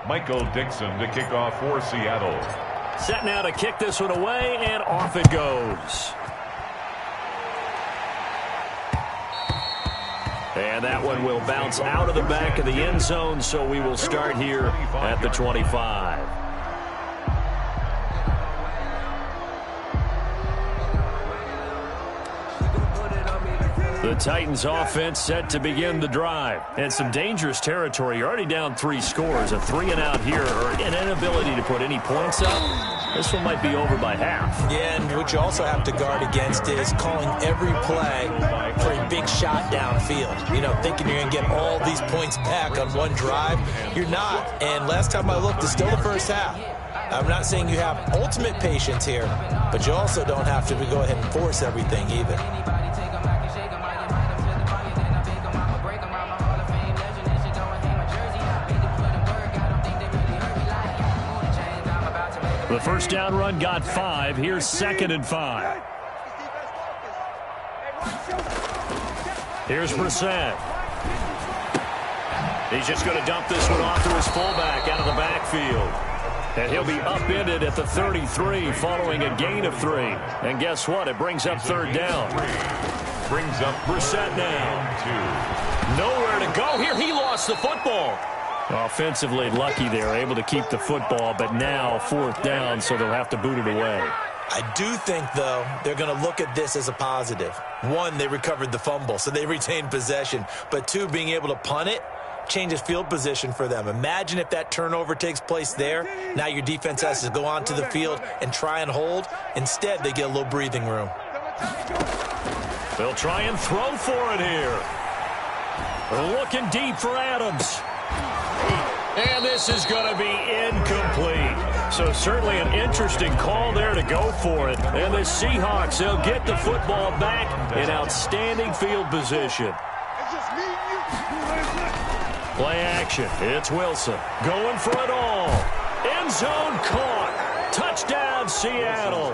Michael Dixon to kick off for Seattle. Set now to kick this one away, and off it goes. And that one will bounce out of the back of the end zone, so we will start here at the 25. The Titans offense set to begin the drive. And some dangerous territory. You're already down 3 scores. A 3-and-out here, or an inability to put any points up. This one might be over by half. Yeah, and what you also have to guard against is calling every play for a big shot downfield. You know, thinking you're going to get all these points back on one drive. You're not. And last time I looked, it's still the first half. I'm not saying you have ultimate patience here, but you also don't have to go ahead and force everything either. The first down run got 5. Here's 2nd and 5. Here's Brissett. He's just going to dump this one off to his fullback out of the backfield. And he'll be upended at the 33 following a gain of 3. And guess what? It brings up 3rd down. Brings up Brissett now. Nowhere to go here. He lost the football. Offensively lucky there, able to keep the football, but now 4th down, so they'll have to boot it away. I do think, though, they're going to look at this as a positive. 1, they recovered the fumble, so they retained possession. But 2, being able to punt it changes field position for them. Imagine if that turnover takes place there. Now your defense has to go onto the field and try and hold. Instead, they get a little breathing room. They'll try and throw for it here. Looking deep for Adams. And this is going to be incomplete. So certainly an interesting call there to go for it. And the Seahawks, they'll get the football back in outstanding field position. Play action. It's Wilson going for it all. End zone caught. Touchdown, Seattle.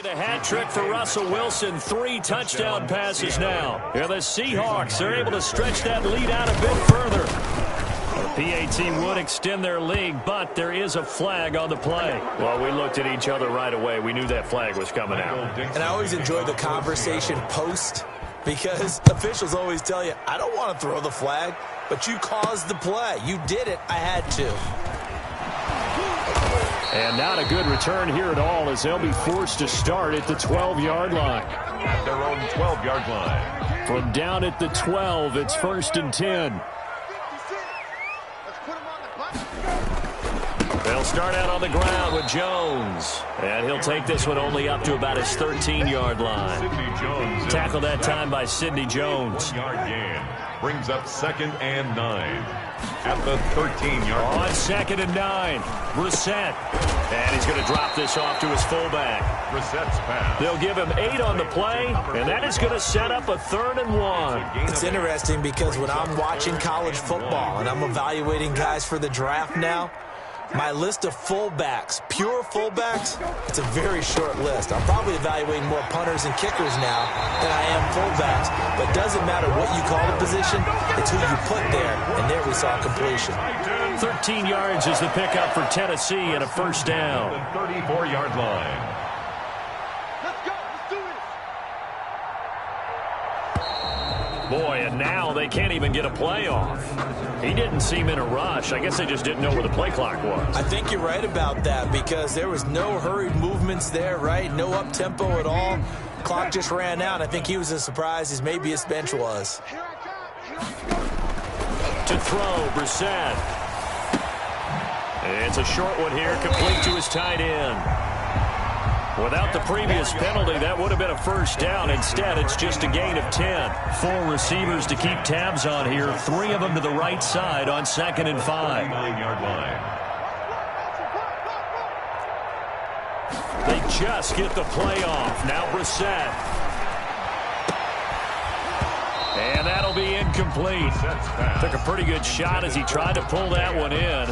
A hat trick for Russell Wilson. 3 touchdown passes now. And the Seahawks are able to stretch that lead out a bit further. The PAT would extend their lead, but there is a flag on the play. Well, we looked at each other right away. We knew that flag was coming out. And I always enjoy the conversation post, because officials always tell you, I don't want to throw the flag, but you caused the play. You did it. I had to. And not a good return here at all, as they'll be forced to start at the 12-yard line. At their own 12-yard line. From down at the 12, it's 1st and 10. They'll start out on the ground with Jones. And he'll take this one only up to about his 13-yard line. Sidney Jones. Tackled that time by Sidney Jones. 1-yard gain. Brings up 2nd and 9. At the 13-yard line. On 2nd and 9, Brissett. And he's going to drop this off to his fullback. Brissett's pass. They'll give him 8 on the play, and that is going to set up a 3rd and 1. It's interesting because when I'm watching college football and I'm evaluating guys for the draft now, my list of fullbacks, pure fullbacks, it's a very short list. I'm probably evaluating more punters and kickers now than I am fullbacks. But it doesn't matter what you call the position, it's who you put there. And there we saw completion. 13 yards is the pickup for Tennessee and a 1st down. The 34-yard line. Boy, and now they can't even get a play off. He didn't seem in a rush. I guess they just didn't know where the play clock was. I think you're right about that, because there was no hurried movements there, right? No up-tempo at all. Clock just ran out. I think he was as surprised as maybe his bench was. To throw, Brissett. It's a short one here, complete to his tight end. Without the previous penalty, that would have been a 1st down. Instead, it's just a gain of 10. 4 receivers to keep tabs on here. 3 of them to the right side on 2nd and 5. 9-yard line. They just get the play off. Now Brissett. And that'll be incomplete. Took a pretty good shot as he tried to pull that one in.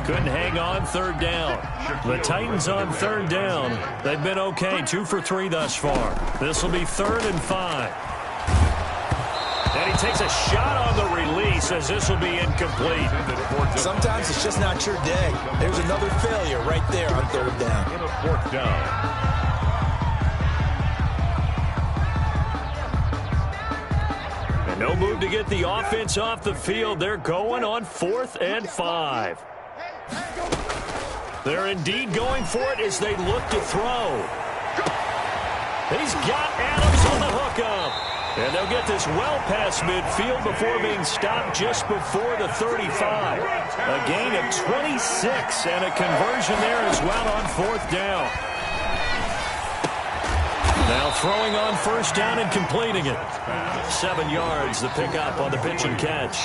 Couldn't hang on third down. The Titans on third down. They've been okay, 2 for 3 thus far. This will be 3rd and 5. And he takes a shot on the release as this will be incomplete. Sometimes it's just not your day. There's another failure right there on 3rd down. In a 4th down. No move to get the offense off the field. They're going on 4th and 5. They're indeed going for it as they look to throw. He's got Adams on the hookup. And they'll get this well past midfield before being stopped just before the 35. A gain of 26 and a conversion there as well on 4th down. Now throwing on 1st down and completing it. 7 yards, the pickup on the pitch and catch.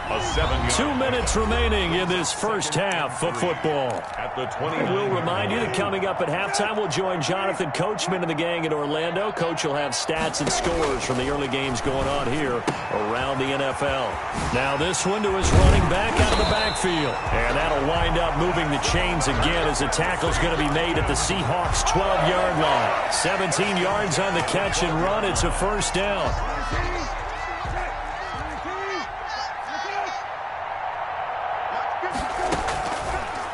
A 7-yard. 2 minutes remaining in this first half of football. At the 20. We'll remind you that coming up at halftime, we'll join Jonathan Coachman and the gang in Orlando. Coach will have stats and scores from the early games going on here around the NFL. Now this one to his running back out of the backfield. And that'll wind up moving the chains again as the tackle's going to be made at the Seahawks' 12-yard line. 17 yards on the catch and run. It's a 1st down.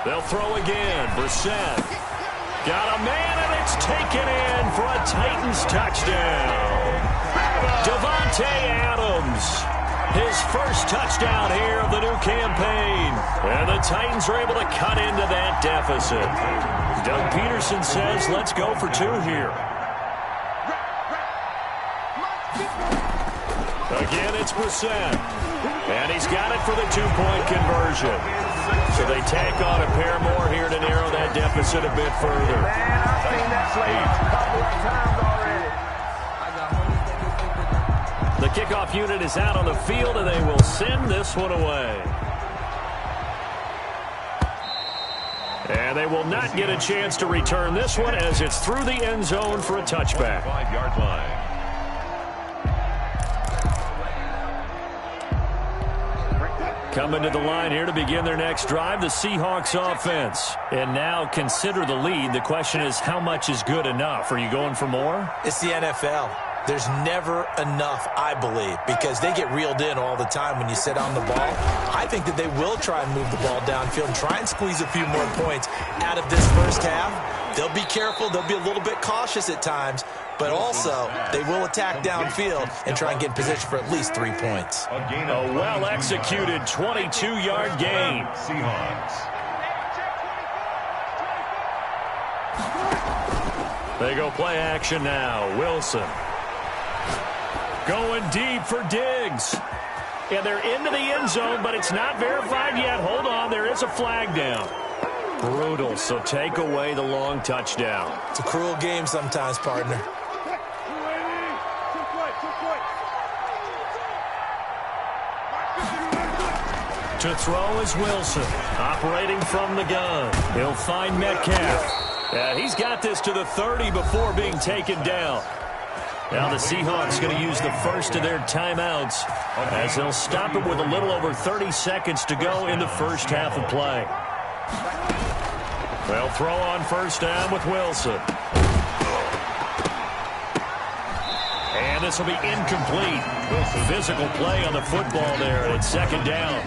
They'll throw again. Brissett got a man, and it's taken in for a Titans touchdown. Davante Adams, his first touchdown here of the new campaign. And the Titans are able to cut into that deficit. Doug Peterson says, let's go for 2 here. Again, it's Brissett. And he's got it for the 2-point conversion. So they tack on a pair more here to narrow that deficit a bit further. Man, I've seen that play a couple of times already. The kickoff unit is out on the field, and they will send this one away. And they will not get a chance to return this one as it's through the end zone for a touchback. 5-yard line. Coming to the line here to begin their next drive, the Seahawks offense. And now consider the lead. The question is, how much is good enough? Are you going for more? It's the NFL. There's never enough, I believe, because they get reeled in all the time when you sit on the ball. I think that they will try and move the ball downfield and try and squeeze a few more points out of this first half. They'll be careful. They'll be a little bit cautious at times, but also they will attack downfield and try and get in position for at least 3 points. A well-executed 22-yard gain. Seahawks. They go play action now. Wilson going deep for Diggs. And they're into the end zone, but it's not verified yet. Hold on, there is a flag down. Brutal, so take away the long touchdown. It's a cruel game sometimes, partner. To throw is Wilson, operating from the gun. He'll find Metcalf. He's got this to the 30 before being taken down. Now the Seahawks going to use the first of their timeouts as they'll stop it with a little over 30 seconds to go in the first half of play. They'll throw on 1st down with Wilson. And this will be incomplete. Physical play on the football there, and it's 2nd down.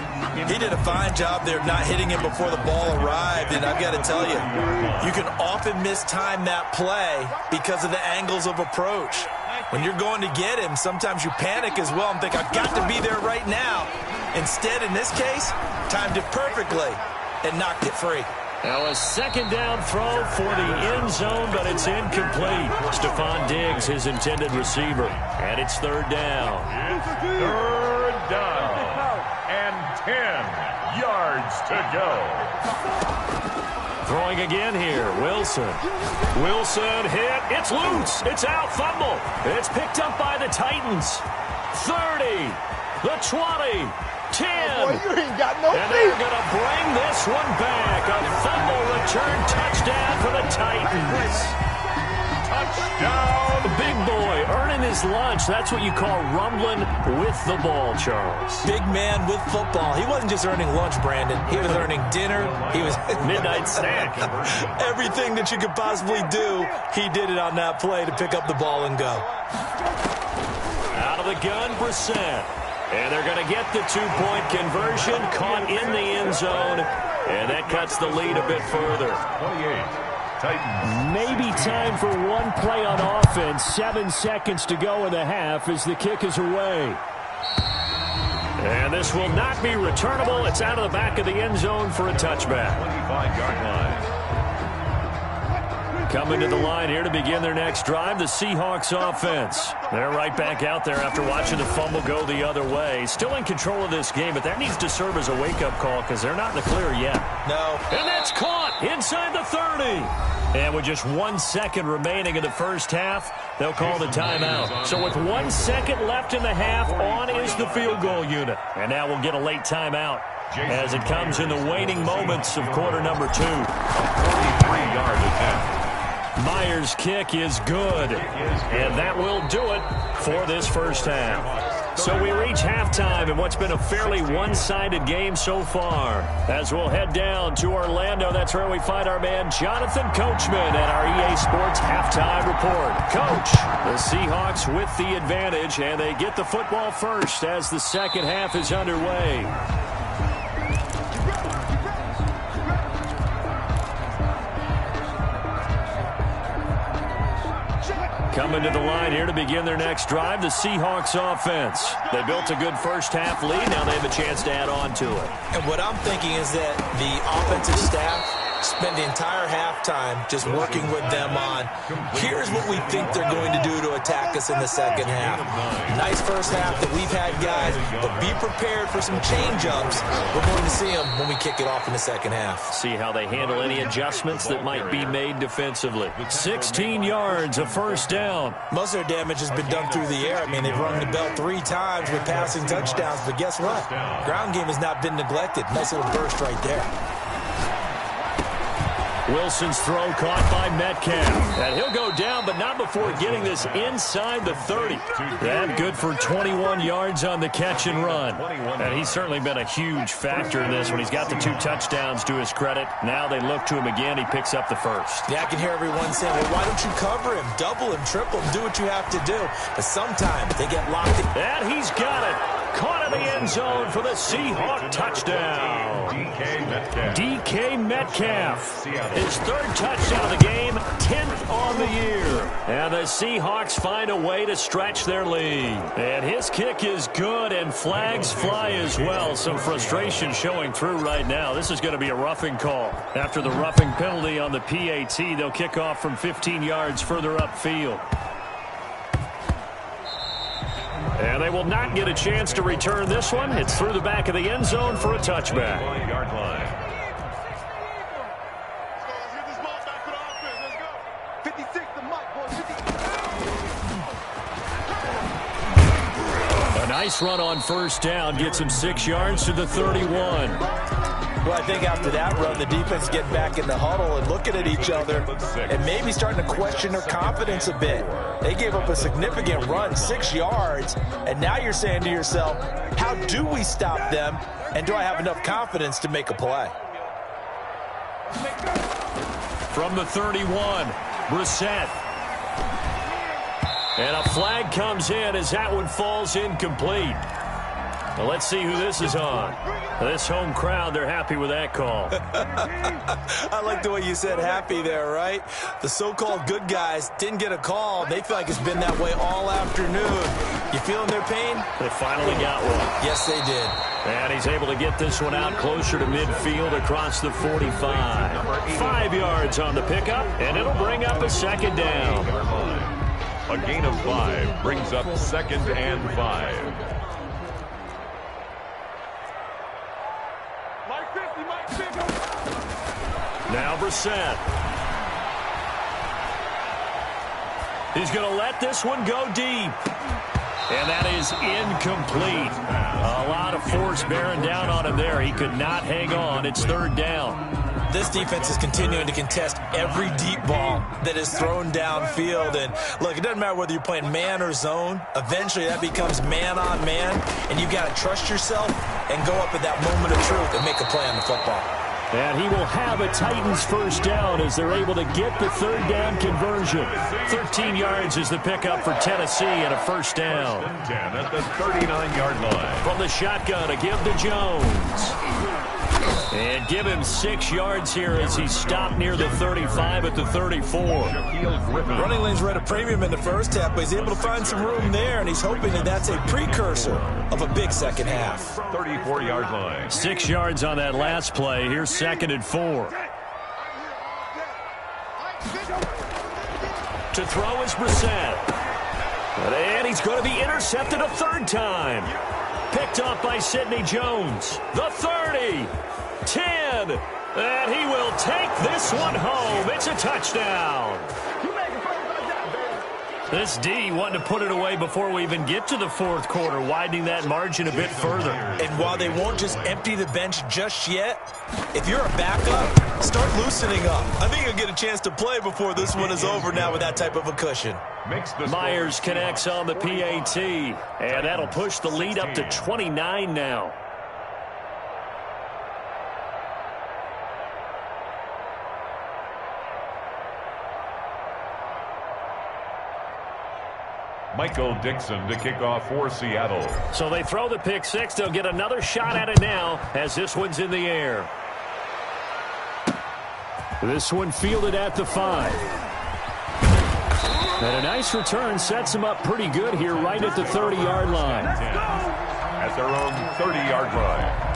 He did a fine job there of not hitting him before the ball arrived, and I've got to tell you, you can often mistime that play because of the angles of approach. When you're going to get him, sometimes you panic as well and think, I've got to be there right now. Instead, in this case, timed it perfectly and knocked it free. Now a 2nd down throw for the end zone, but it's incomplete. Stephon Diggs, his intended receiver. And it's 3rd down. It's 3rd down. And 10 yards to go. Throwing again here, Wilson. Wilson hit. It's loose. It's out. Fumble. It's picked up by the Titans. 30. The 20. 10. Boy, you ain't got no And they're going to bring this one back. A fumble return touchdown for the Titans. Touchdown. The big boy earning his lunch. That's what you call rumbling with the ball, Charles. Big man with football. He wasn't just earning lunch, Brandon. He was earning dinner. He was midnight snack. Everything that you could possibly do, he did it on that play to pick up the ball and go. Out of the gun, Brissett. And they're going to get the two-point conversion, caught in the end zone, and that cuts the lead a bit further. 28. Titans. Maybe time for one play on offense. 7 seconds to go in the half as the kick is away. And this will not be returnable. It's out of the back of the end zone for a touchback. 25-yard line. Coming to the line here to begin their next drive, the Seahawks offense. They're right back out there after watching the fumble go the other way. Still in control of this game, but that needs to serve as a wake-up call because they're not in the clear yet. No. And that's caught inside the 30. And with just 1 second remaining in the first half, they'll call the timeout. So with 1 second left in the half, on is the field goal unit. And now we'll get a late timeout as it comes in the waning moments of quarter number 2. 43-yard attempt. Myers' kick is good, and that will do it for this first half. So we reach halftime in what's been a fairly one-sided game so far. As we'll head down to Orlando, that's where we find our man Jonathan Coachman at our EA Sports Halftime Report. Coach, the Seahawks with the advantage, and they get the football first as the second half is underway. Coming to the line here to begin their next drive, the Seahawks offense. They built a good first half lead. Now they have a chance to add on to it. And what I'm thinking is that the offensive staff spent the entire halftime just working with them on, here's what we think they're going to do to attack us in the second half. Nice first half that we've had, guys, but be prepared for some change-ups. We're going to see them when we kick it off in the second half. See how they handle any adjustments that might be made defensively. 16 yards, a first down. Most of their damage has been done through the air. I mean, they've rung the bell 3 times with passing touchdowns, but guess what? Ground game has not been neglected. Nice little burst right there. Wilson's throw caught by Metcalf. And he'll go down, but not before getting this inside the 30. That good for 21 yards on the catch and run. And he's certainly been a huge factor in this when he's got the 2 touchdowns to his credit. Now they look to him again. He picks up the first. Yeah, I can hear everyone saying, well, why don't you cover him? Double him, triple him, do what you have to do. But sometimes they get locked in. And he's got it. Caught in the end zone for the Seahawk touchdown. DK Metcalf. His 3rd touchdown of the game, 10th on the year. And the Seahawks find a way to stretch their lead. And his kick is good, and flags fly as well. Some frustration showing through right now. This is going to be a roughing call. After the roughing penalty on the PAT, they'll kick off from 15 yards further upfield. And they will not get a chance to return this one. It's through the back of the end zone for a touchback. Yard line. A nice run on first down gets him 6 yards to the 31. Well, I think after that run, the defense getting back in the huddle and looking at each other and maybe starting to question their confidence a bit. They gave up a significant run, 6 yards, and now you're saying to yourself, how do we stop them, and do I have enough confidence to make a play? From the 31, Brissett. And a flag comes in as that one falls incomplete. Well, let's see who this is on. This home crowd, they're happy with that call. I like the way you said happy there, right? The so-called good guys didn't get a call. They feel like it's been that way all afternoon. You feeling their pain? They finally got one. Yes, they did. And he's able to get this one out closer to midfield across the 45. 5 yards on the pickup, and it'll bring up a second down. A gain of 5 brings up 2nd and 5. Now Brissett. He's going to let this one go deep. And that is incomplete. A lot of force bearing down on him there. He could not hang on. It's 3rd down. This defense is continuing to contest every deep ball that is thrown downfield. And look, it doesn't matter whether you're playing man or zone. Eventually that becomes man on man, and you've got to trust yourself and go up at that moment of truth and make a play on the football. And he will have a Titans first down as they're able to get the third down conversion. 13 yards is the pickup for Tennessee and a first down. 10 at the 39-yard line. From the shotgun, a give to Jones. And give him 6 yards here as he stopped near the 35 at the 34. Running lanes were at a premium in the first half, but he's able to find some room there, and he's hoping that that's a precursor of a big second half. 34-yard line. 6 yards on that last play. Here's 2nd and 4. To throw is Brissett. And he's going to be intercepted a third time. Picked off by Sidney Jones. The 30. 10. And he will take this one home. It's a touchdown. This D wanting to put it away before we even get to the fourth quarter, widening that margin a bit further. And while they won't just empty the bench just yet, if you're a backup, start loosening up. I think you'll get a chance to play before this one is over now with that type of a cushion. Myers connects on the PAT, and that'll push the lead up to 29 now. Michael Dixon to kick off for Seattle. So they throw the pick six. They'll get another shot at it now as this one's in the air. This one fielded at the 5. And a nice return sets him up pretty good here right at the 30-yard line. At their own 30-yard line.